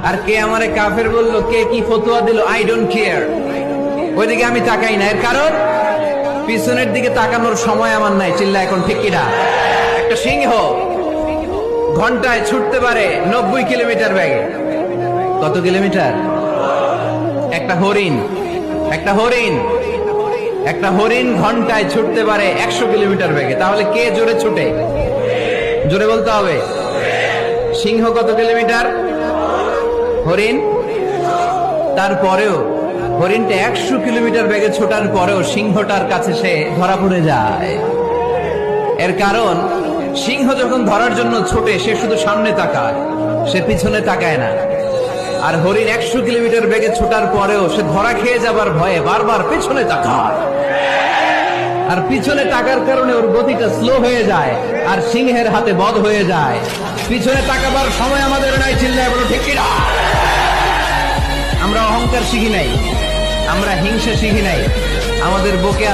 আর কে আমারে কাফের বললো, কে কি ফতোয়া দিল, আই ডোন্ট কেয়ার। ওইদিকে আমি তাকাই না। এর কারণ পিছনের দিকে তাকানোর সময় আমার নাই। চিল্লা এখন ঠিক কিনা? একটা সিংহ ঘন্টায় ছুটতে পারে 90 কিলোমিটার বেগে। কত কিলোমিটার? একটা হরিণ ঘন্টায় ছুটতে পারে 100 কিলোমিটার বেগে। তাহলে কে জোরে ছুটে? জোরে বলতে হবে। সিংহ কত কিলোমিটার? হরিণ। তারপরেও হরিণটা 100 কিলোমিটার বেগে ছোটার পরেও সিংহটার কাছে সে ধরা পড়ে যায়। এর কারণ সিংহ যখন ধরার জন্য ছোটে সে শুধু সামনে তাকায়, সে পিছনে তাকায় না। আর হরিণ 100 কিলোমিটার বেগে ছোটার পরেও সে ধরা খেয়ে যাবার ভয়ে বারবার পিছনে তাকায়। আর পিছনে তাকার কারণে ওর গতিটা স্লো হয়ে যায়, আর সিংহের হাতে বধ হয়ে যায়। পিছনে তাকাবার সময় আমাদের নাই। চিল্লায় বলো ঠিক কিনা? আমরা অহংকার শিখি নাই, আমরা হিংসা শিখি নাই। আমাদের বুকে